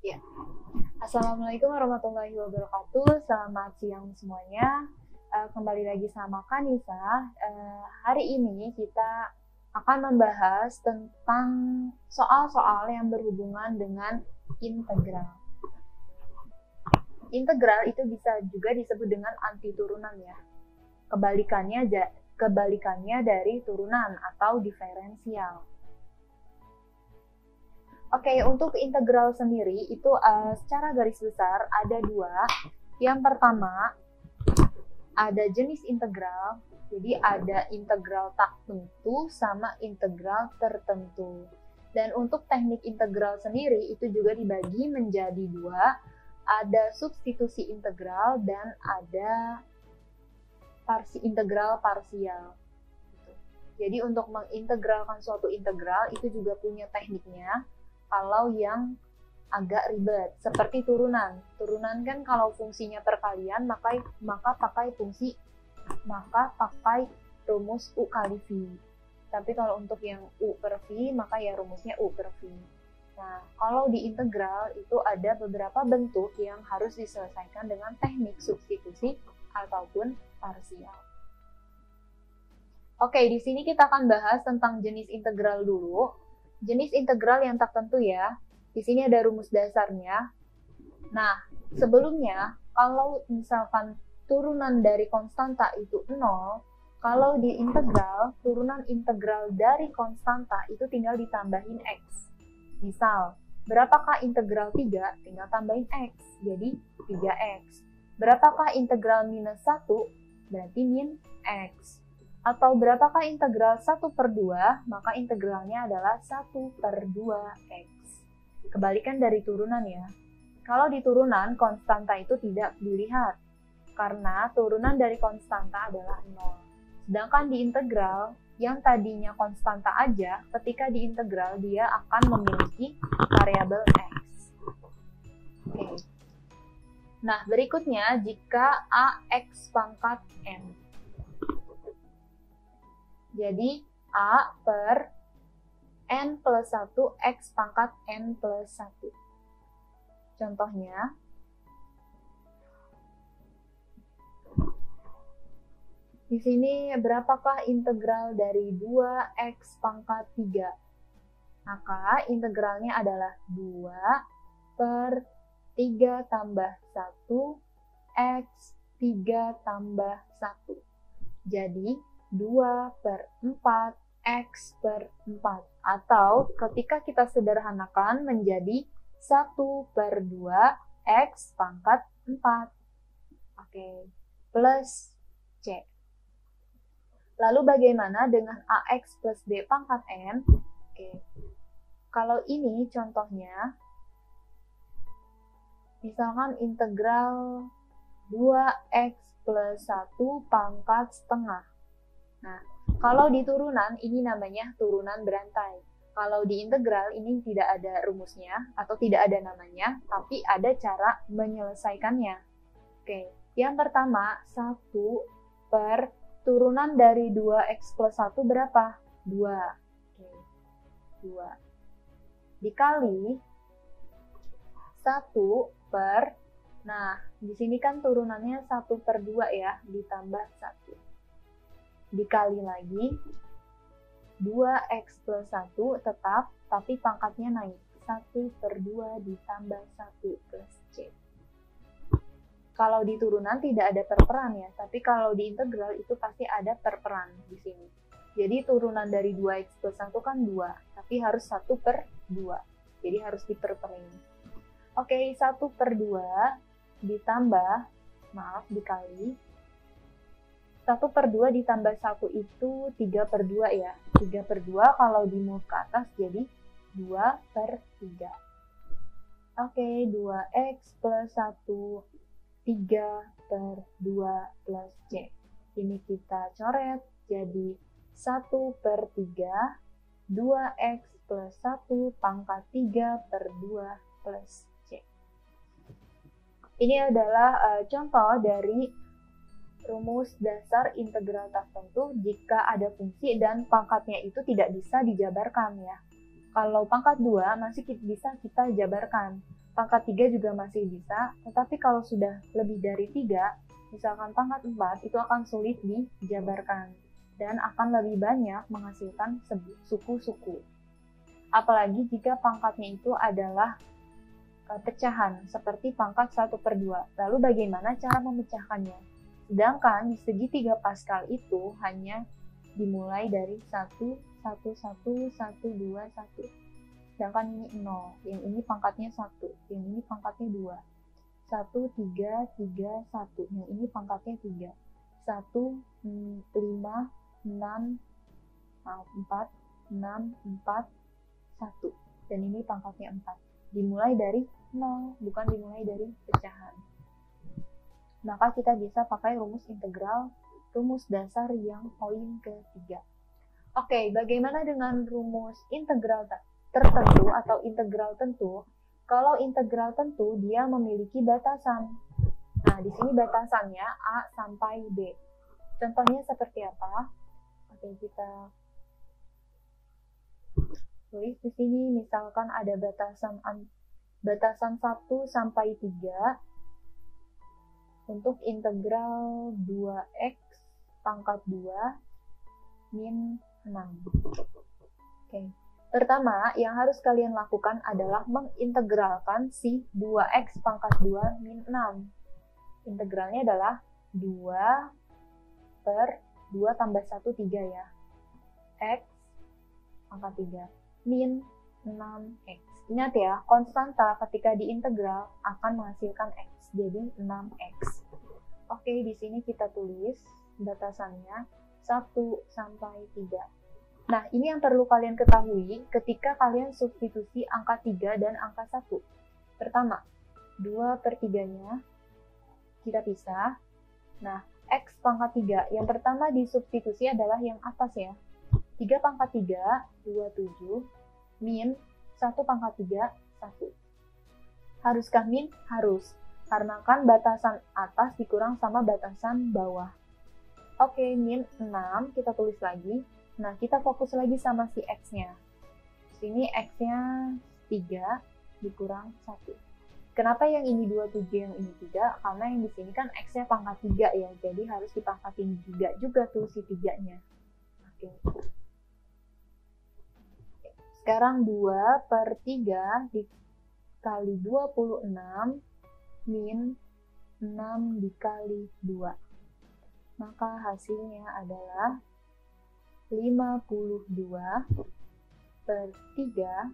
Ya. Assalamualaikum warahmatullahi wabarakatuh. Selamat siang semuanya. Kembali lagi sama Kanisa. Hari ini kita akan membahas tentang soal-soal yang berhubungan dengan integral. Integral itu bisa juga disebut dengan antiturunan ya. Kebalikannya dari turunan atau diferensial. Oke, untuk integral sendiri itu secara garis besar ada dua. Yang pertama, ada jenis integral. Jadi ada integral tak tentu sama integral tertentu. Dan untuk teknik integral sendiri itu juga dibagi menjadi dua. Ada substitusi integral dan ada integral parsial. Jadi untuk mengintegralkan suatu integral itu juga punya tekniknya. Kalau yang agak ribet, seperti turunan. Turunan kan kalau fungsinya perkalian, maka pakai rumus U kali V. Tapi kalau untuk yang U per V, maka ya rumusnya U per V. Nah, kalau di integral itu ada beberapa bentuk yang harus diselesaikan dengan teknik substitusi ataupun parsial. Oke, di sini kita akan bahas tentang jenis integral dulu. Jenis integral yang tak tentu ya. Di sini ada rumus dasarnya. Nah, sebelumnya kalau misalkan turunan dari konstanta itu 0, kalau di integral, turunan integral dari konstanta itu tinggal ditambahin X. Misal, berapakah integral 3? Tinggal tambahin X, jadi 3X. Berapakah integral minus 1? Berarti min X. Atau berapakah integral 1/2, maka integralnya adalah 1/2x. Kebalikan dari turunan ya. Kalau di turunan, konstanta itu tidak dilihat, karena turunan dari konstanta adalah 0. Sedangkan di integral, yang tadinya konstanta aja, ketika diintegral dia akan memiliki variabel x. Oke. Nah, berikutnya jika ax pangkat n. Jadi, A per N plus 1 X pangkat N plus 1. Contohnya, di sini berapakah integral dari 2X pangkat 3? Maka integralnya adalah 2 per 3 tambah 1 X 3 tambah 1. Jadi, 2 per 4 X per 4. Atau ketika kita sederhanakan menjadi 1 per 2 X pangkat 4. Oke, plus C. Lalu bagaimana dengan AX plus B pangkat N? Oke, kalau ini contohnya, misalkan integral 2X plus 1 pangkat setengah. Nah, kalau di turunan, ini namanya turunan berantai. Kalau di integral, ini tidak ada rumusnya, atau tidak ada namanya, tapi ada cara menyelesaikannya. Oke, yang pertama, 1 per turunan dari 2x plus 1 berapa? 2. Oke, 2. Dikali 1 per, nah, di sini kan turunannya 1/2 ya, ditambah 1. Dikali lagi 2x plus 1 tetap, tapi pangkatnya naik. 1/2 ditambah 1 plus C. Kalau di turunan tidak ada perperan ya, tapi kalau di integral itu pasti ada perperan di sini. Jadi turunan dari 2x plus 1 kan 2, tapi harus 1/2. Jadi harus diperperin. Oke, 1/2 ditambah, dikali 1/2 ditambah 1 itu 3/2 ya. 3/2 kalau di move ke atas jadi 2/3. Oke, 2x plus 1, 3/2 plus C. Ini kita coret jadi 1/3, 2x plus 1 pangkat 3/2 plus C. Ini adalah contoh dari rumus dasar integral tak tentu jika ada fungsi dan pangkatnya itu tidak bisa dijabarkan ya. Kalau pangkat 2 masih bisa kita jabarkan. pangkat 3 juga masih bisa, tetapi kalau sudah lebih dari 3, misalkan pangkat 4, itu akan sulit dijabarkan dan akan lebih banyak menghasilkan suku-suku. Apalagi jika pangkatnya itu adalah pecahan, seperti pangkat 1/2. Lalu bagaimana cara memecahkannya? Sedangkan di segitiga Pascal itu hanya dimulai dari 1, 1, 1, 1, 2, 1. Sedangkan ini 0, yang ini pangkatnya 1, yang ini pangkatnya 2. 1, 3, 3, 1, yang ini pangkatnya 3. 1, 5, 6, 4, 6, 4, 1. Dan ini pangkatnya 4. Dimulai dari 0, bukan dimulai dari pecahan. Maka kita bisa pakai rumus integral, rumus dasar yang poin ketiga. Oke, bagaimana dengan rumus integral tertentu atau integral tentu? Kalau integral tentu, dia memiliki batasan. Nah, di sini batasannya A sampai B. Contohnya seperti apa? Oke, kita tulis di sini, misalkan ada batasan 1 sampai 3 untuk integral 2x pangkat 2 min 6. Oke. Pertama, yang harus kalian lakukan adalah mengintegralkan si 2x pangkat 2 min 6. Integralnya adalah 2 per 2 tambah 1, 3 ya. X pangkat 3 min 6x. Ingat ya, konstanta ketika diintegral akan menghasilkan x, jadi 6x. Oke, di sini kita tulis batasannya 1 sampai 3. Nah, ini yang perlu kalian ketahui ketika kalian substitusi angka 3 dan angka 1. Pertama, 2/3-nya kita pisah. Nah, x pangkat 3, yang pertama disubstitusi adalah yang atas ya. 3 pangkat 3, 27, min 1 pangkat 3, 1. Haruskah min? Harus. Karena kan batasan atas dikurang sama batasan bawah. Oke, min 6, kita tulis lagi. Nah, kita fokus lagi sama si x-nya. Di sini x-nya 3 dikurang 1. Kenapa yang ini 27, yang ini 3? Karena yang di sini kan x-nya pangkat 3 ya, jadi harus dipangkatin 3 juga tuh si 3-nya. Oke. Sekarang 2/3 dikali 26 min 6 dikali 2. Maka hasilnya adalah 52/3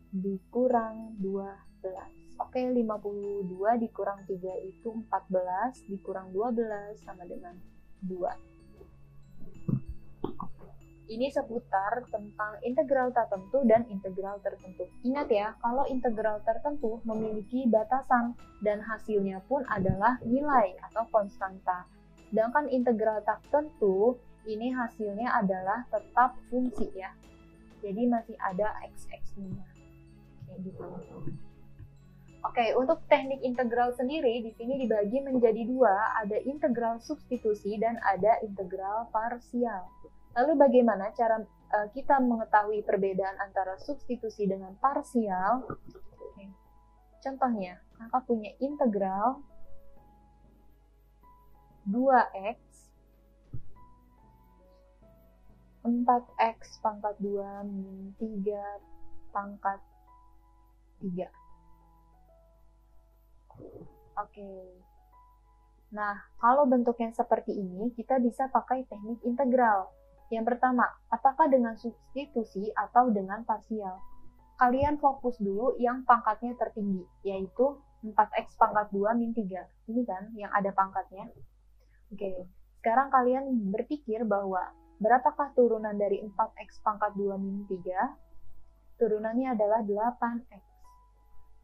dikurang 12. Oke, 52 dikurang 3 itu 14, dikurang 12 sama dengan 2. Ini seputar tentang integral tertentu dan integral tertentu. Ingat ya, kalau integral tertentu memiliki batasan dan hasilnya pun adalah nilai atau konstanta. Sedangkan integral tertentu, ini hasilnya adalah tetap fungsi ya. Jadi masih ada x-nya. Kayak gitu. Oke, untuk teknik integral sendiri di sini dibagi menjadi dua, ada integral substitusi dan ada integral parsial. Lalu bagaimana cara kita mengetahui perbedaan antara substitusi dengan parsial? Oke. Contohnya, kakak punya integral 2x 4x pangkat 2 min 3 pangkat 3. Oke. Nah, kalau bentuknya seperti ini, kita bisa pakai teknik integral. Yang pertama, apakah dengan substitusi atau dengan parsial? Kalian fokus dulu yang pangkatnya tertinggi, yaitu 4x pangkat 2 min 3. Ini kan yang ada pangkatnya. Oke, sekarang kalian berpikir bahwa berapakah turunan dari 4x pangkat 2 min 3? Turunannya adalah 8x.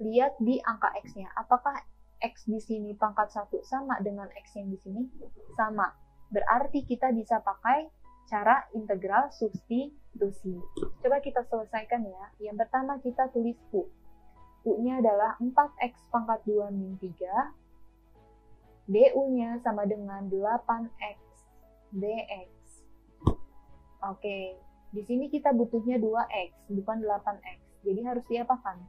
Lihat di angka x-nya, apakah x di sini pangkat 1 sama dengan x yang di sini? Sama. Berarti kita bisa pakai cara integral substitusi. Coba kita selesaikan ya. Yang pertama kita tulis U. U-nya adalah 4x pangkat 2 min 3. Du-nya sama dengan 8x dx. Oke, di sini kita butuhnya 2x, bukan 8x. Jadi harus diapakan?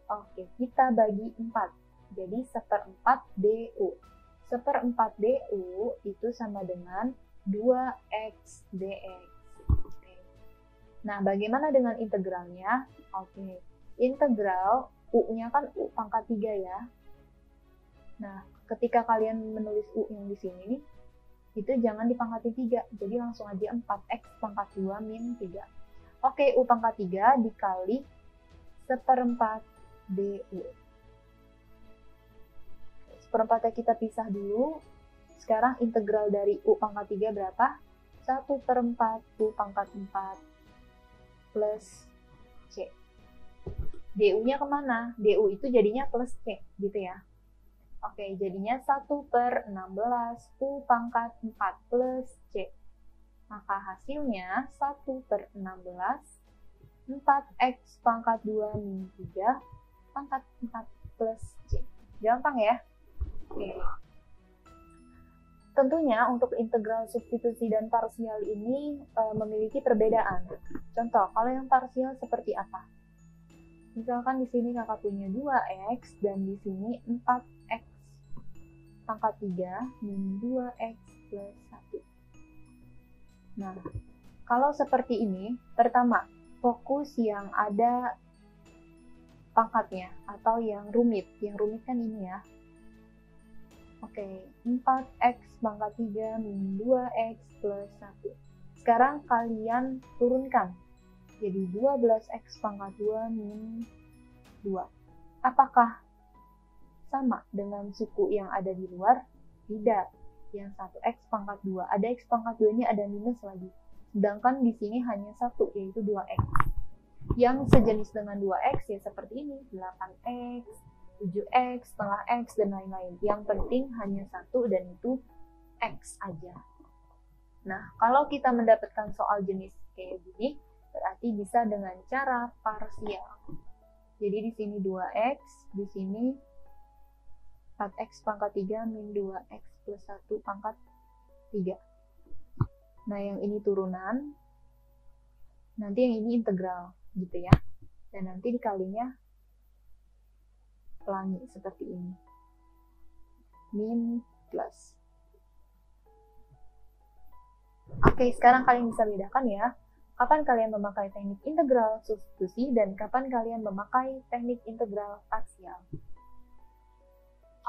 Oke, kita bagi 4. Jadi 1/4 DU. 1/4 DU itu sama dengan 2x dx. Oke. Nah, bagaimana dengan integralnya? Oke, integral U-nya kan U pangkat 3 ya. Nah, ketika kalian menulis U yang di sini nih, itu jangan dipangkatin 3. Jadi langsung aja 4x pangkat 2 min 3. Oke, U pangkat 3 dikali 1/4 DU. 1/4-nya kita pisah dulu. Sekarang integral dari U pangkat 3 berapa? 1/4 U pangkat 4 plus C. DU-nya kemana? DU itu jadinya plus C, gitu ya. Oke, jadinya 1/16 U pangkat 4 plus C. Maka hasilnya 1/16 4x pangkat 2 min 3 pangkat 4 plus C. Gampang ya? Oke. Tentunya untuk integral substitusi dan parsial ini memiliki perbedaan. Contoh, kalau yang parsial seperti apa? Misalkan di sini kakak punya 2x dan di sini 4x pangkat 3 min 2x plus 1. Nah, kalau seperti ini, pertama, fokus yang ada pangkatnya atau yang rumit. Yang rumit kan ini ya. Oke, 4x pangkat 3 min 2x plus 1. Sekarang kalian turunkan. Jadi 12x pangkat 2 min 2. Apakah sama dengan suku yang ada di luar? Tidak. Yang 1x pangkat 2. Ada x pangkat 2 ini ada minus lagi. Sedangkan di sini hanya 1, yaitu 2x. Yang sejenis dengan 2x ya seperti ini. 8x, 7x, setengah x, dan lain-lain. Yang penting hanya 1 dan itu x aja. Nah, kalau kita mendapatkan soal jenis kayak gini, berarti bisa dengan cara parsial. Jadi di sini 2x, di sini 4x pangkat 3 min 2x plus 1 pangkat 3. Nah, yang ini turunan, nanti yang ini integral, gitu ya. Dan nanti dikalinya pelangi seperti ini. Min plus. Oke, sekarang kalian bisa bedakan ya, kapan kalian memakai teknik integral substitusi dan kapan kalian memakai teknik integral parsial.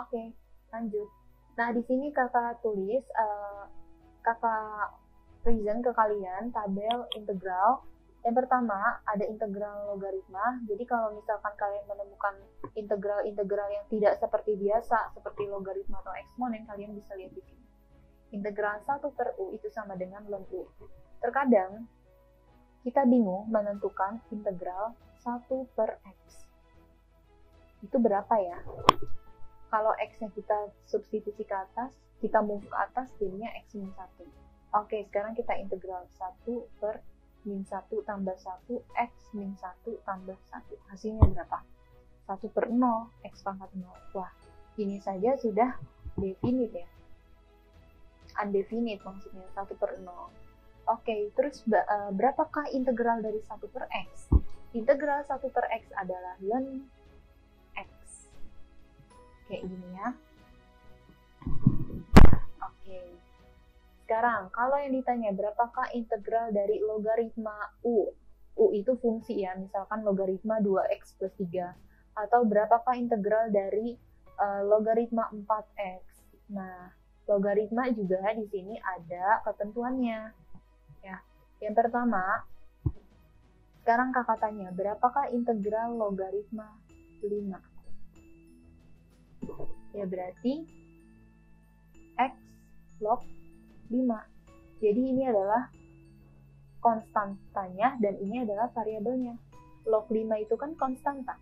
Oke, lanjut. Nah, di sini kakak tulis, kakak present ke kalian tabel integral. Yang pertama, ada integral logaritma. Jadi kalau misalkan kalian menemukan integral-integral yang tidak seperti biasa, seperti logaritma atau eksponen, kalian bisa lihat di sini. Integral 1/U itu sama dengan ln U. Terkadang, kita bingung menentukan integral 1/x. Itu berapa ya? Kalau x-nya kita substitusi ke atas, kita move ke atas, jadinya x min 1. Oke, sekarang kita integral 1 per min 1 tambah 1, x min 1 tambah 1. Hasilnya berapa? 1/0, x pangkat 0. Wah, ini saja sudah definite ya. Undefinite maksudnya, 1/0. Oke, terus berapakah integral dari 1/x? Integral 1/x adalah ln x. Kayak gini ya. Oke. Sekarang, kalau yang ditanya berapakah integral dari logaritma U? U itu fungsi ya, misalkan logaritma 2x plus 3. Atau berapakah integral dari logaritma 4x? Nah, logaritma juga di sini ada ketentuannya. Ya, yang pertama, sekarang kakak tanya, berapakah integral logaritma 5? Ya berarti x log 5. Jadi ini adalah konstantanya dan ini adalah variabelnya. Log 5 itu kan konstanta.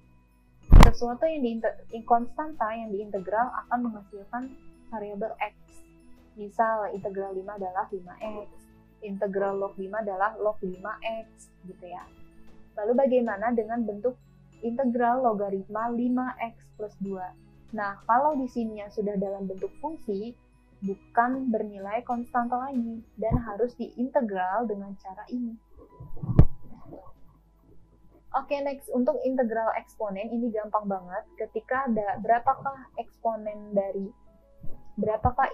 Sesuatu yang konstanta yang diintegral akan menghasilkan variabel x. Misal integral 5 adalah 5x. Integral log 5 adalah log 5x, gitu ya. Lalu bagaimana dengan bentuk integral logaritma 5x plus 2? Nah, kalau di sini sudah dalam bentuk fungsi, bukan bernilai konstanta lagi, dan harus diintegral dengan cara ini. Oke, next untuk integral eksponen ini gampang banget. Ketika ada berapakah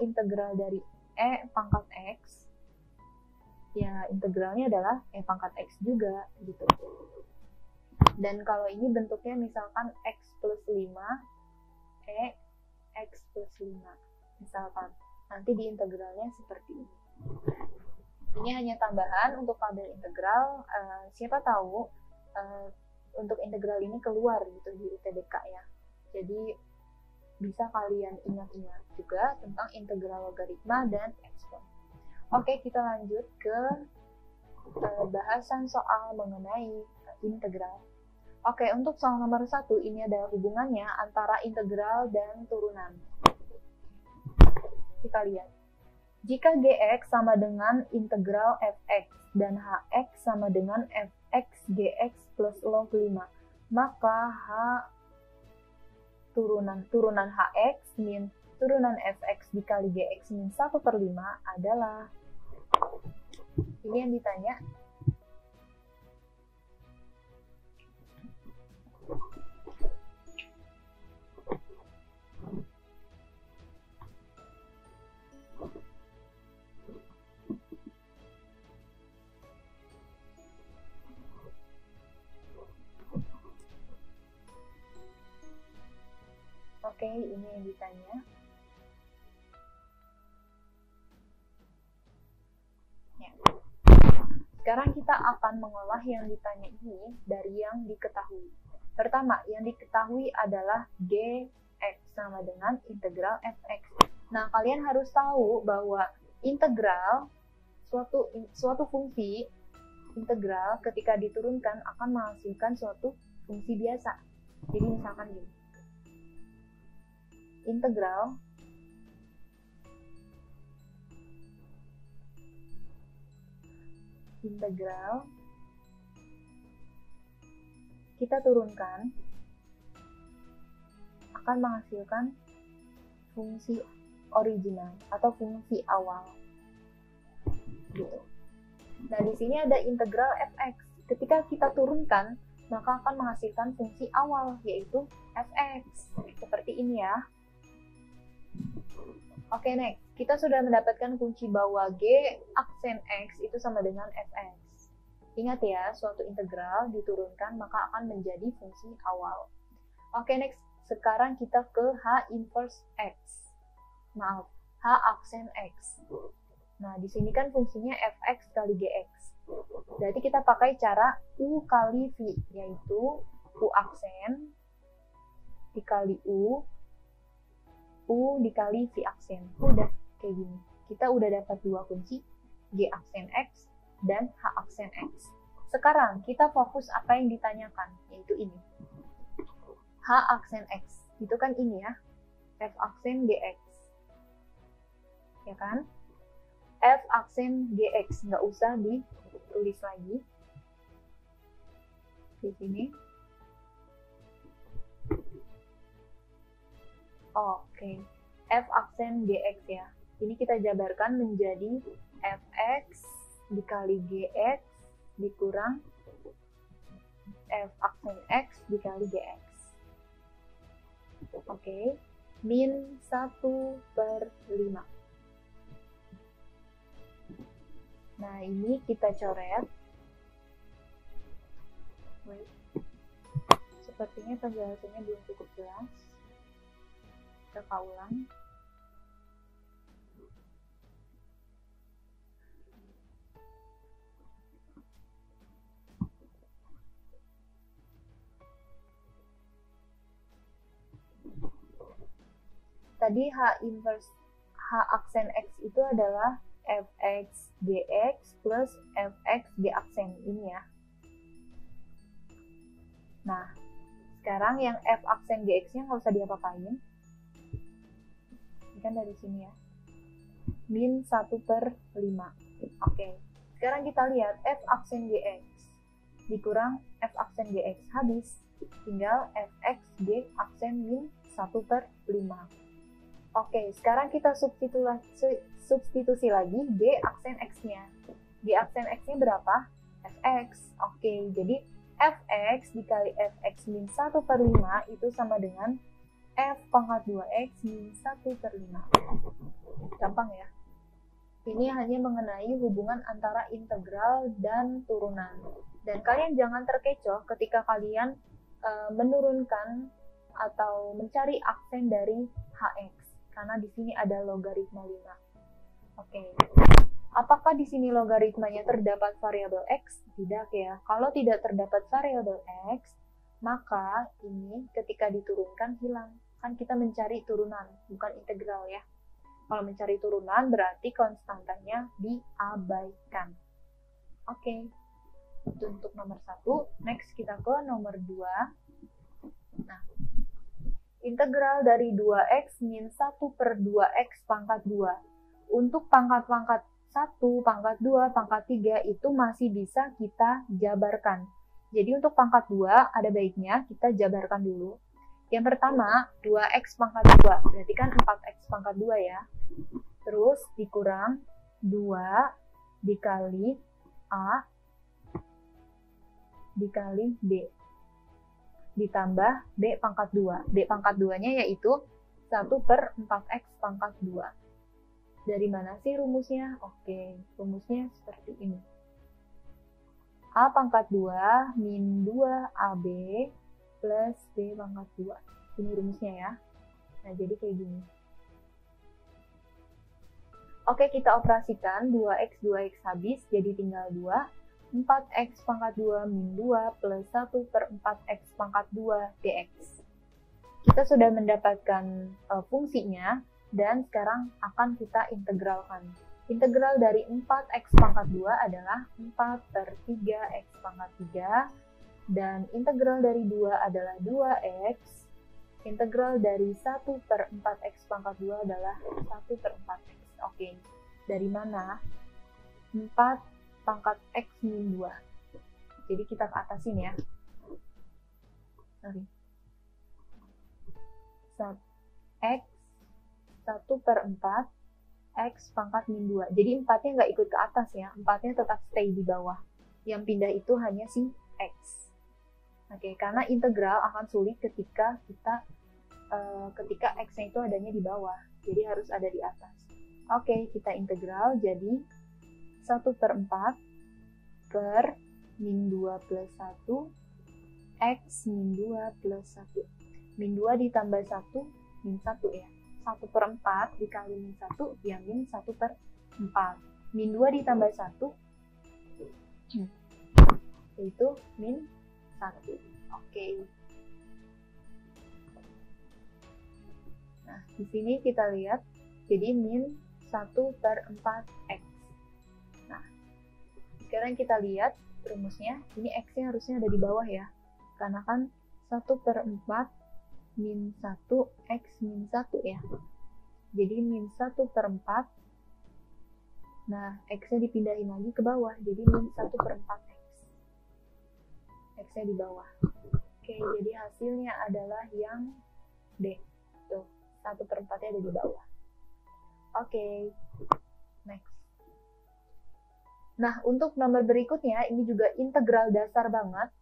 integral dari e pangkat x? Ya, integralnya adalah e pangkat x juga gitu. Dan kalau ini bentuknya misalkan x plus 5 x plus 5 misalkan, nanti di integralnya seperti ini. Ini hanya tambahan untuk tabel integral. Siapa tahu untuk integral ini keluar gitu di UTBK ya. Jadi bisa kalian ingat-ingat juga tentang integral logaritma dan eksponen. Oke, kita lanjut ke bahasan soal mengenai integral. Oke, untuk soal nomor 1 ini adalah hubungannya antara integral dan turunan. Kita lihat. Jika gx sama dengan integral fx dan hx sama dengan fx gx plus log 5, maka h turunan hx min turunan fx dikali gx min 1/5 adalah, ini yang ditanya. Oke, ini yang ditanya. Ya. Sekarang kita akan mengolah yang ditanya ini dari yang diketahui. Pertama, yang diketahui adalah gx sama dengan integral fx. Nah, kalian harus tahu bahwa integral suatu fungsi integral ketika diturunkan akan menghasilkan suatu fungsi biasa. Jadi misalkan gini. Integral kita turunkan akan menghasilkan fungsi original atau fungsi awal gitu. Nah, di sini ada integral fx. Ketika kita turunkan maka akan menghasilkan fungsi awal yaitu fx. Seperti ini ya. Oke, next. Kita sudah mendapatkan kunci bahwa G aksen X itu sama dengan Fx. Ingat ya, suatu integral diturunkan maka akan menjadi fungsi awal. Oke, next. Sekarang kita ke H inverse X. Maaf, H aksen X. Nah, di sini kan fungsinya Fx kali Gx. Berarti kita pakai cara U kali V, yaitu U aksen dikali U dikali V aksen. Udah kayak gini. Kita udah dapat dua kunci, G aksen X dan H aksen X. Sekarang kita fokus apa yang ditanyakan, yaitu ini. H aksen X. Itu kan ini ya. F aksen GX. Ya kan? F aksen GX. Nggak usah ditulis lagi. Di sini. Oke, F aksen GX ya. Ini kita jabarkan menjadi Fx dikali Gx dikurang F aksen X dikali Gx. Oke, min 1/5. Nah, ini kita coret. Sepertinya penjelasannya belum cukup jelas. Kita ulang. Tadi H inverse H aksen X itu adalah Fx Gx plus Fx G aksen ini ya. Nah, sekarang yang F aksen Gx-nya nggak usah diapa-apain. Kan dari sini ya, min 1/5. Oke, sekarang kita lihat F aksen Gx dikurang F aksen Gx habis, tinggal Fx G aksen min 1/5. Oke, sekarang kita substitusi lagi G aksen X nya. G aksen X nya berapa? Fx. Oke, jadi fx dikali fx min 1/5 itu sama dengan f pangkat 2x min 1/5. Gampang ya. Ini hanya mengenai hubungan antara integral dan turunan. Dan kalian jangan terkecoh ketika kalian menurunkan atau mencari aksen dari hx, karena di sini ada logaritma 5. Oke. Apakah di sini logaritmanya terdapat variabel x? Tidak ya. Kalau tidak terdapat variabel x, maka ini ketika diturunkan hilang. Kan kita mencari turunan, bukan integral ya. Kalau mencari turunan berarti konstantanya diabaikan. Oke. Itu untuk nomor 1. Next kita ke nomor 2. Nah, integral dari 2x min 1/2x pangkat 2. Untuk pangkat-pangkat 1, pangkat 2, pangkat 3 itu masih bisa kita jabarkan. Jadi untuk pangkat 2 ada baiknya kita jabarkan dulu. Yang pertama 2x pangkat 2, berarti kan 4x pangkat 2 ya. Terus dikurang 2 dikali A dikali B. Ditambah B pangkat 2. B pangkat 2-nya yaitu 1/4x pangkat 2. Dari mana sih rumusnya? Oke, rumusnya seperti ini. A pangkat 2 min 2AB plus B pangkat 2. Ini rumusnya ya. Nah, jadi kayak gini. Oke, kita operasikan 2x habis, jadi tinggal 2. 4x pangkat 2 min 2 plus 1/4x pangkat 2 dx. Kita sudah mendapatkan fungsinya. Dan sekarang akan kita integralkan. Integral dari 4x pangkat 2 adalah 4/3x pangkat 3. Dan integral dari 2 adalah 2x. Integral dari 1/4x pangkat 2 adalah 1/4x. Oke, dari mana? 4 pangkat x min 2. Jadi kita ke atasin ya. Sorry. X 1/4 x pangkat min 2. Jadi 4-nya nggak ikut ke atas ya. 4-nya tetap stay di bawah. Yang pindah itu hanya si x. Oke, karena integral akan sulit ketika x-nya itu adanya di bawah. Jadi harus ada di atas. Oke, kita integral jadi 1/4 per min 2 plus 1 x min 2 plus 1. Min 2 ditambah 1 min 1 ya. 1/4 dikali min 1 ya min 1/4. Min 2 ditambah 1 yaitu min 1. Oke. Nah, di sini kita lihat jadi min 1/4x. Nah, sekarang kita lihat rumusnya. Ini x-nya harusnya ada di bawah ya. Karena kan 1/4 min 1 x min 1 ya. Jadi min 1/4. Nah, x-nya dipindahin lagi ke bawah. Jadi min 1/4x. X-nya di bawah. Oke, jadi hasilnya adalah yang D. Tuh, 1/4-nya ada di bawah. Oke, next. Nah, untuk nomor berikutnya, ini juga integral dasar banget.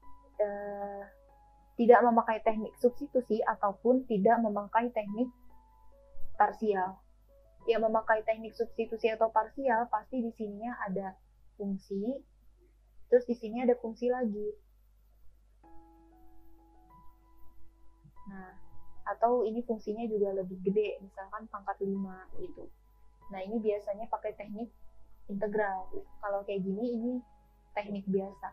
Tidak memakai teknik substitusi ataupun tidak memakai teknik parsial. Yang memakai teknik substitusi atau parsial pasti di sininya ada fungsi, terus di sini ada fungsi lagi. Nah, atau ini fungsinya juga lebih gede, misalkan pangkat 5 gitu. Nah, ini biasanya pakai teknik integral. Kalau kayak gini, ini teknik biasa,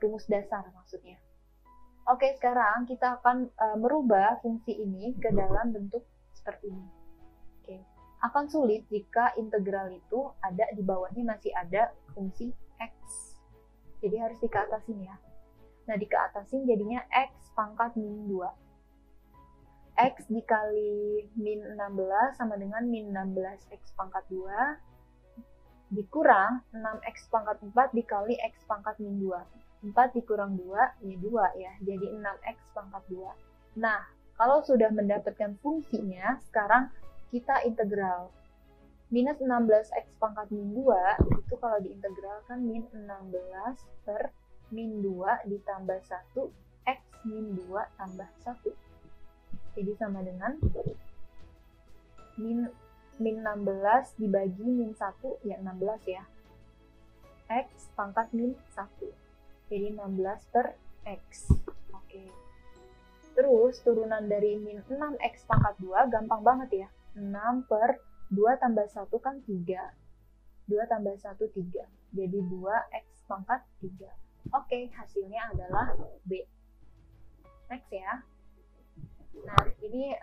rumus dasar maksudnya. Oke, sekarang kita akan merubah fungsi ini ke dalam bentuk seperti ini. Oke, akan sulit jika integral itu ada di bawahnya masih ada fungsi x. Jadi harus dikeatasin ya. Nah, dikeatasin jadinya x pangkat min 2. X dikali min 16 sama dengan min 16x pangkat 2 dikurang 6x pangkat 4 dikali x pangkat min 2. 4 dikurang 2, ya 2 ya, jadi 6x pangkat 2. Nah, kalau sudah mendapatkan fungsinya, sekarang kita integral. Minus 16x pangkat min 2, itu kalau diintegralkan min 16 per min 2 ditambah 1 X min 2 tambah 1. Jadi sama dengan min 16 dibagi min 1, ya 16 ya. X pangkat min 1. Jadi 16 per X. Oke. Terus turunan dari min 6X pangkat 2 gampang banget ya. 6 per 2 tambah 1 kan 3. 2 tambah 1, 3. Jadi 2X pangkat 3. Oke, hasilnya adalah B. Next ya. Nah, ini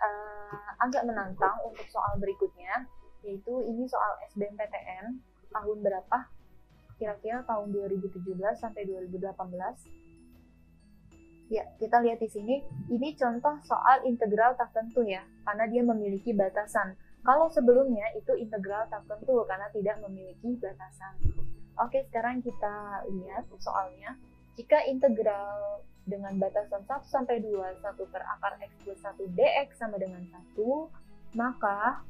agak menantang untuk soal berikutnya, yaitu ini soal SBMPTN tahun berapa? Kira-kira tahun 2017 sampai 2018. Ya, kita lihat di sini, ini contoh soal integral tak tentu ya, karena dia memiliki batasan. Kalau sebelumnya itu integral tak tentu, karena tidak memiliki batasan. Oke, sekarang kita lihat soalnya. Jika integral dengan batasan 1 sampai 2, 1 per akar X plus 1 dx sama dengan 1, maka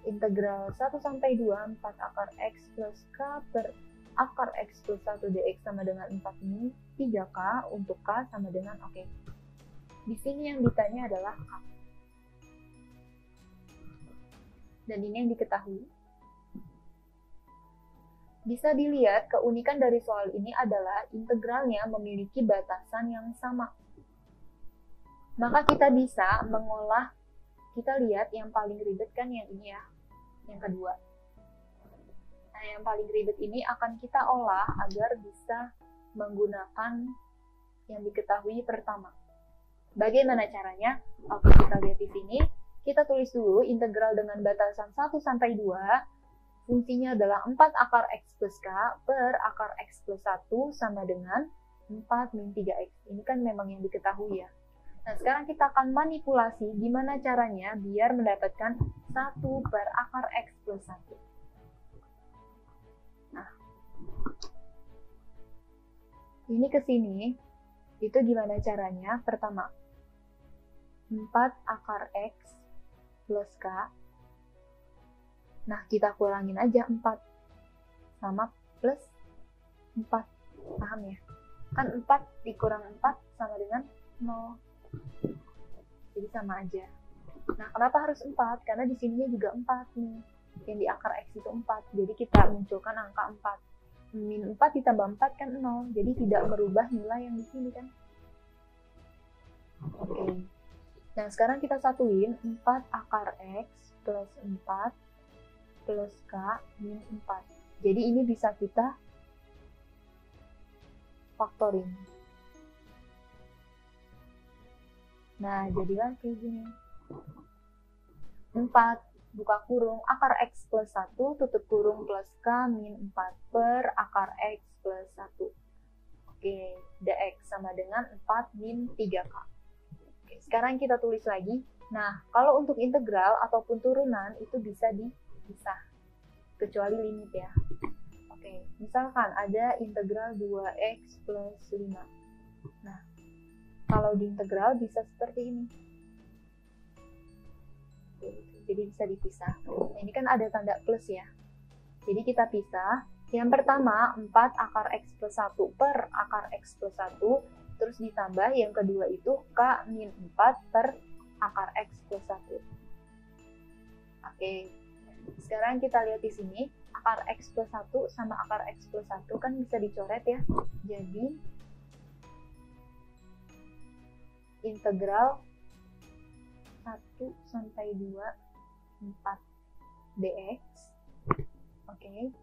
integral 1 sampai 2, 4 akar X plus K per akar X plus 1 dx sama dengan 4 ini 3K untuk K sama dengan oke. Di sini yang ditanya adalah K. Dan ini yang diketahui. Bisa dilihat keunikan dari soal ini adalah integralnya memiliki batasan yang sama. Maka kita bisa mengolah, kita lihat yang paling ribet kan yang ini ya, yang kedua. Nah, yang paling ribet ini akan kita olah agar bisa menggunakan yang diketahui pertama. Bagaimana caranya? Oke, kita lihat di sini. Kita tulis dulu integral dengan batasan 1 sampai 2. Fungsinya adalah 4 akar X plus K per akar X plus 1 sama dengan 4 min 3X. Ini kan memang yang diketahui ya. Nah, sekarang kita akan manipulasi gimana caranya biar mendapatkan 1 per akar X plus 1. Nah, ini ke sini, itu gimana caranya? Pertama, 4 akar X plus K. Nah, kita kurangin aja 4 sama plus 4. Paham ya? Kan 4 dikurang 4 sama dengan 0. Jadi sama aja. Nah, kenapa harus 4? Karena di sininya juga 4 nih. Yang di akar X itu 4. Jadi kita munculkan angka 4. Min 4 ditambah 4 kan 0. Jadi tidak merubah nilai yang di sini kan. Oke. Nah, sekarang kita satuin 4 akar X plus 4 plus K min 4. Jadi ini bisa kita faktorin. Nah, jadilah kayak gini. 4 buka kurung akar X plus 1 tutup kurung plus K min 4 per akar X plus 1. Oke, dx sama dengan 4 min 3K. Oke, sekarang kita tulis lagi. Nah, kalau untuk integral ataupun turunan itu bisa dipisah, kecuali limit ya. Oke, misalkan ada integral 2x plus 5. Nah, kalau diintegral bisa seperti ini. Oke, jadi bisa dipisah. Nah, ini kan ada tanda plus ya. Jadi kita pisah. Yang pertama, 4 akar x plus 1 per akar x plus 1. Terus ditambah yang kedua itu K min 4 per akar x plus 1. Oke. Sekarang kita lihat di sini, akar X plus 1 sama akar X plus 1 kan bisa dicoret ya. Jadi, integral 1 sampai 2, 4 dx. Oke.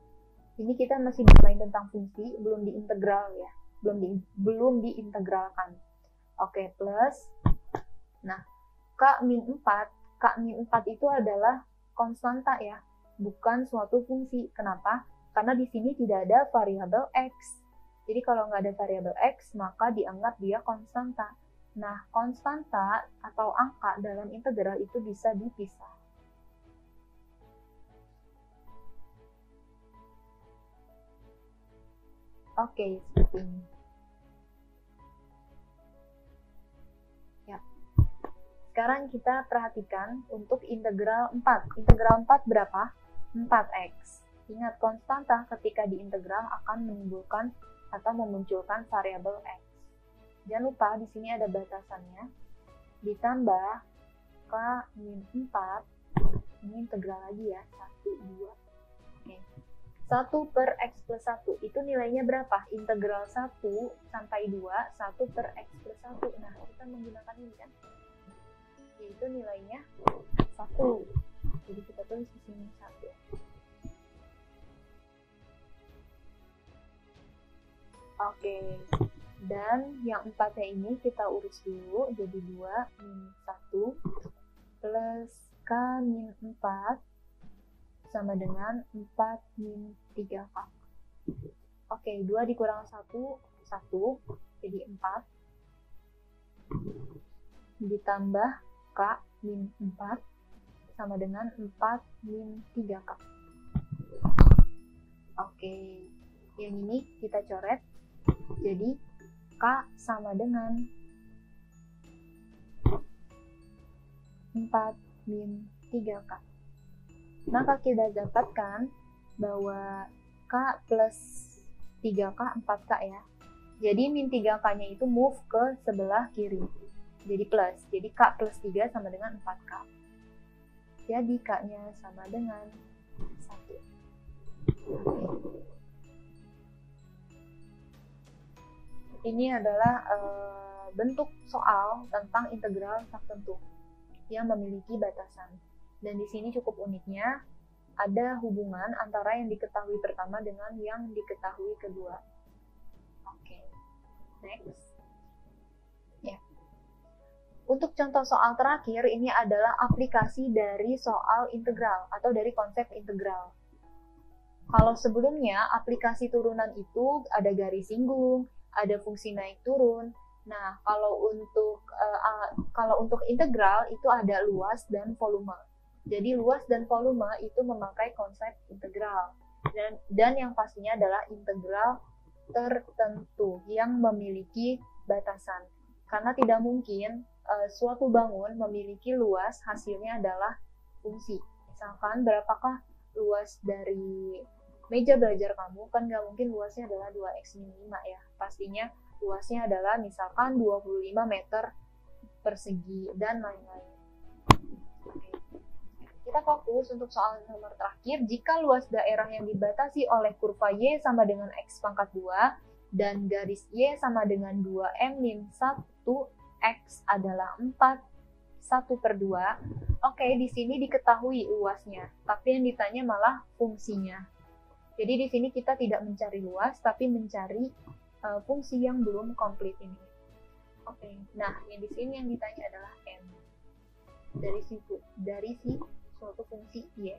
Ini kita masih bermain tentang fungsi, belum diintegral ya. Belum diintegralkan. Oke, plus. Nah, K min 4 itu adalah konstanta ya, bukan suatu fungsi. Kenapa? Karena di sini tidak ada variabel X. Jadi kalau nggak ada variabel X, maka dianggap dia konstanta. Nah, konstanta atau angka dalam integral itu bisa dipisah. Oke, seperti ini. Sekarang kita perhatikan untuk integral 4. Integral 4 berapa? 4x. Ingat konstanta ketika diintegral akan menimbulkan atau memunculkan variabel X. Jangan lupa di sini ada batasannya, ditambah K min 4, ini integral lagi ya, 1, 2. Oke. 1 per X plus 1, itu nilainya berapa? Integral 1 sampai 2, 1 per X plus 1. Nah, kita menggunakan ini kan, yaitu nilainya 1. Jadi kita tulis di sini 1. Oke, dan yang 4-nya ini kita urus dulu, jadi 2 min 1 plus K min 4 sama dengan 4 min 3K. Oke, 2 dikurang 1, 1, jadi 4. Ditambah K min 4 sama dengan 4 min 3K. Oke, yang ini kita coret. Jadi, K sama dengan 4 min 3K. Maka kita dapatkan bahwa K plus 3K, 4K ya. Jadi, min 3K-nya itu move ke sebelah kiri. Jadi plus. Jadi, K plus 3 sama dengan 4K. Jadi, K-nya sama dengan 1. Ini adalah bentuk soal tentang integral tertentu yang memiliki batasan. Dan di sini cukup uniknya, ada hubungan antara yang diketahui pertama dengan yang diketahui kedua. Oke, next. Ya. Untuk contoh soal terakhir, ini adalah aplikasi dari soal integral atau dari konsep integral. Kalau sebelumnya, aplikasi turunan itu ada garis singgung, ada fungsi naik turun. Nah, kalau untuk integral itu ada luas dan volume. Jadi luas dan volume itu memakai konsep integral. Dan yang pastinya adalah integral tertentu yang memiliki batasan. Karena tidak mungkin suatu bangun memiliki luas hasilnya adalah fungsi. Misalkan berapakah luas dari meja belajar kamu, kan nggak mungkin luasnya adalah 2x min 5 ya. Pastinya luasnya adalah misalkan 25 meter persegi dan lain-lain. Oke. Kita fokus untuk soal nomor terakhir. Jika luas daerah yang dibatasi oleh kurva Y sama dengan X pangkat 2 dan garis Y sama dengan 2M min 1, X adalah 4, 1 per 2. Oke, di sini diketahui luasnya, tapi yang ditanya malah fungsinya. Jadi di sini kita tidak mencari luas, tapi mencari fungsi yang belum komplit ini. Oke, nah yang di sini yang ditanya adalah M dari si suatu fungsi Y.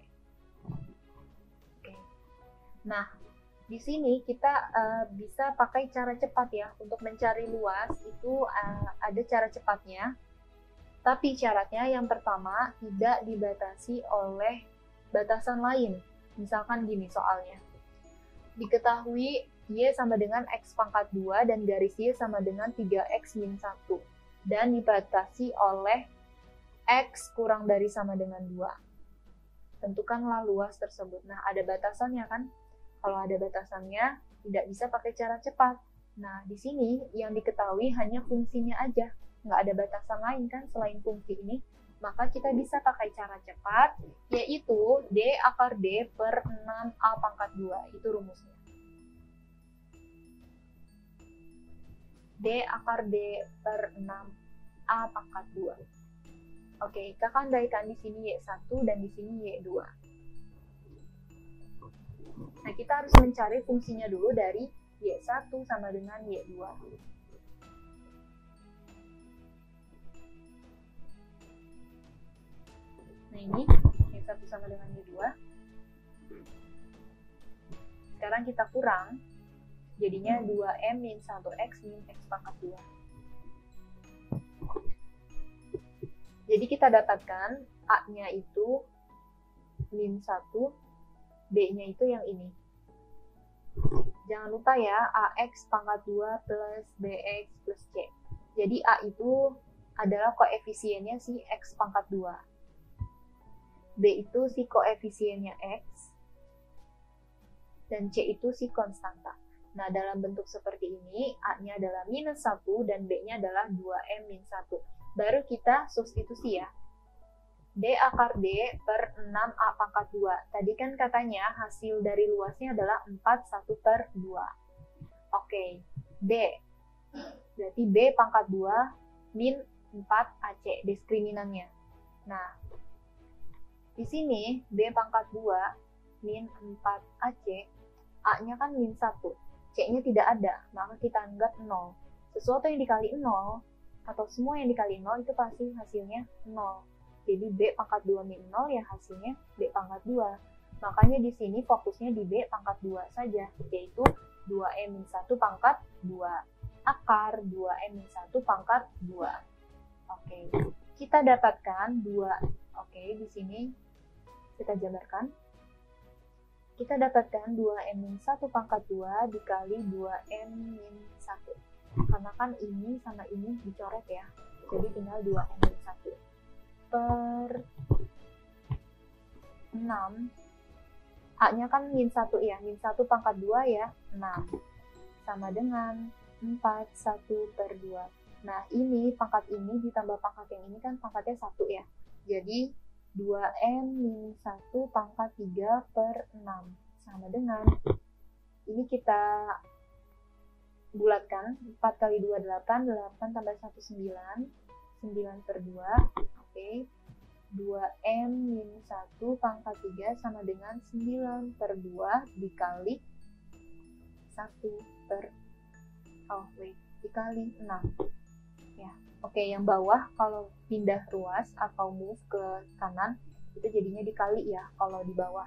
Oke, nah di sini kita bisa pakai cara cepat ya untuk mencari luas itu ada cara cepatnya. Tapi syaratnya yang pertama tidak dibatasi oleh batasan lain. Misalkan gini soalnya. Diketahui Y sama dengan X pangkat 2 dan garis Y sama dengan 3X min 1. Dan dibatasi oleh X kurang dari sama dengan 2. Tentukanlah luas tersebut. Nah, ada batasannya kan? Kalau ada batasannya, tidak bisa pakai cara cepat. Nah, di sini yang diketahui hanya fungsinya aja. Nggak ada batasan lain kan selain fungsi ini. Maka kita bisa pakai cara cepat, yaitu D akar D per 6A pangkat 2. Itu rumusnya. D akar D per 6A pangkat 2. Oke, kita andaikan di sini Y1 dan di sini Y2. Nah, kita harus mencari fungsinya dulu dari Y1 sama dengan Y2. Nah, ini Y1 sama dengan Y2. Sekarang kita kurang. Jadinya 2M min 1X min X pangkat 2. Jadi kita dapatkan A-nya itu min 1, B-nya itu yang ini. Jangan lupa ya, AX pangkat 2 plus BX plus C. Jadi A itu adalah koefisiennya si X pangkat 2. B itu si koefisiennya X. Dan C itu si konstanta. Nah, dalam bentuk seperti ini, A-nya adalah minus 1 dan B-nya adalah 2M min 1. Baru kita substitusi ya. D akar D per 6A pangkat 2. Tadi kan katanya hasil dari luasnya adalah 4, 1 per 2. Oke, D. Berarti B pangkat 2 min 4AC diskriminannya. Nah, di sini B pangkat 2 min 4AC, A-nya kan min 1. C-nya tidak ada, maka kita anggap 0. Sesuatu yang dikali 0, atau semua yang dikali 0 itu pasti hasilnya 0. Jadi B pangkat 2 min 0 ya hasilnya B pangkat 2. Makanya di sini fokusnya di B pangkat 2 saja, yaitu 2M min 1 pangkat 2. Akar 2M min 1 pangkat 2. Oke, kita dapatkan 2. Oke, di sini kita jabarkan. Kita dapatkan 2M min 1 pangkat 2 dikali 2M min 1. Karena kan ini sama ini dicoret ya. Jadi tinggal 2M min 1. Per 6. A-nya kan min 1 ya. Min 1 pangkat 2 ya. 6. Sama dengan 4, 1 per 2. Nah, ini pangkat ini ditambah pangkat yang ini kan pangkatnya 1 ya. Jadi 2M min 1 pangkat 3 per 6 sama dengan, ini kita bulatkan, 4 kali 2 8, 8 tambah 1 9, 9 per 2, oke, 2M min 1 pangkat 3 sama dengan 9 per 2 dikali 1 per, dikali 6. Ya, oke, yang bawah kalau pindah ruas atau move ke kanan itu jadinya dikali ya kalau di bawah.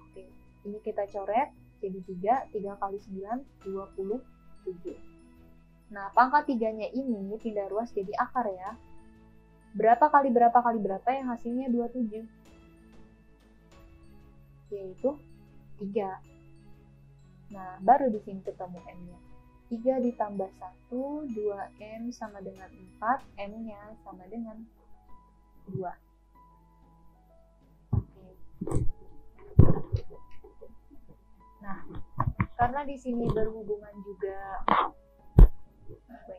Oke, ini kita coret jadi 3 kali 9 27. Nah, pangkat 3-nya ini pindah ruas jadi akar ya. Berapa kali berapa yang hasilnya 27? Yaitu 3. Nah, baru di sini ketemu M-nya. 3 ditambah 1, 2M sama dengan 4, M-nya sama dengan 2. Oke. Nah, karena di sini berhubungan juga, Oke.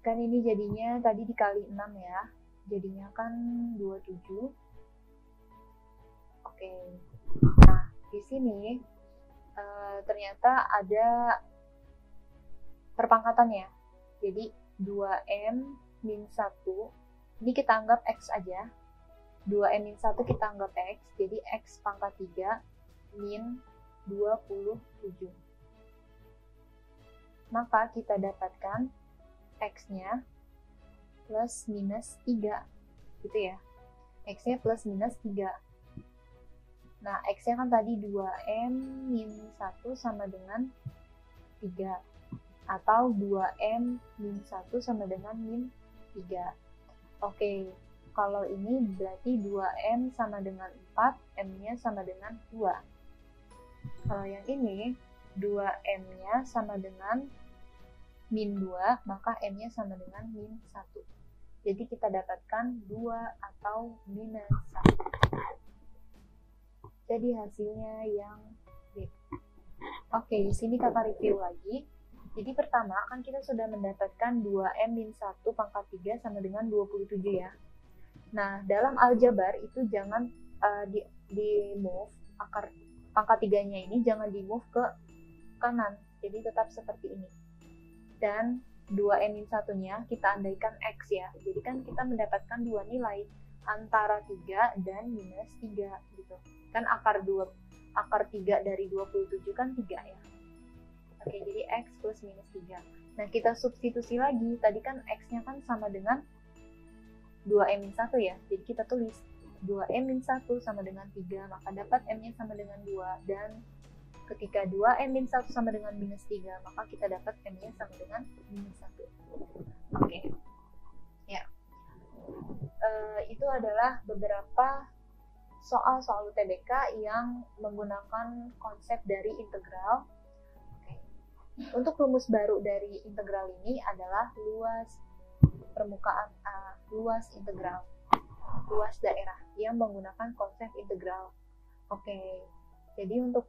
Kan ini jadinya tadi dikali 6 ya. Jadinya kan 27. Oke. Nah, di sini ternyata ada perpangkatannya. Jadi 2M min 1. Ini kita anggap X aja. 2M min 1 kita anggap X. Jadi X pangkat 3 min 27. Maka kita dapatkan X-nya plus minus 3 gitu ya. X-nya plus minus 3. Nah, X-nya kan tadi 2M min 1 sama dengan 3. Atau 2M min 1 sama dengan min 3. Oke, kalau ini berarti 2M sama dengan 4, M-nya sama dengan 2. Kalau yang ini, 2M-nya sama dengan min 2, maka M-nya sama dengan min 1. Jadi kita dapatkan 2 atau minus 1. Jadi hasilnya yang B. Oke, di sini kakak review lagi. Jadi pertama kan kita sudah mendapatkan 2M min 1 pangkat 3 sama dengan 27 ya. Nah, dalam aljabar itu jangan di move akar pangkat 3-nya ini jangan di move ke kanan. Jadi tetap seperti ini. Dan 2M min 1-nya kita andaikan X ya. Jadi kan kita mendapatkan dua nilai. antara 3 dan minus 3 gitu. Kan akar 3 dari 27 kan 3 ya. Oke, jadi X plus minus 3. Nah, kita substitusi lagi. Tadi kan X-nya kan sama dengan 2M-1 ya. Jadi kita tulis 2M-1 sama dengan 3, maka dapat M-nya sama dengan 2. Dan ketika 2M-1 sama dengan minus 3, maka kita dapat M-nya sama dengan minus 1. Oke. Ya. Itu adalah beberapa soal-soal UTBK yang menggunakan konsep dari integral. Untuk rumus baru dari integral ini adalah luas permukaan A, luas integral, luas daerah yang menggunakan konsep integral. Oke, jadi untuk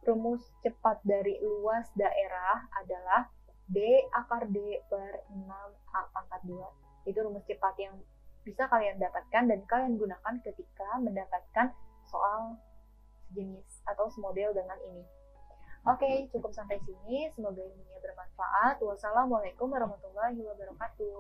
rumus cepat dari luas daerah adalah D akar D per 6A pangkat 2. Itu rumus cepat yang bisa kalian dapatkan dan kalian gunakan ketika mendapatkan soal sejenis atau semodel dengan ini. Oke, cukup sampai sini. Semoga ilmunya bermanfaat. Wassalamualaikum warahmatullahi wabarakatuh.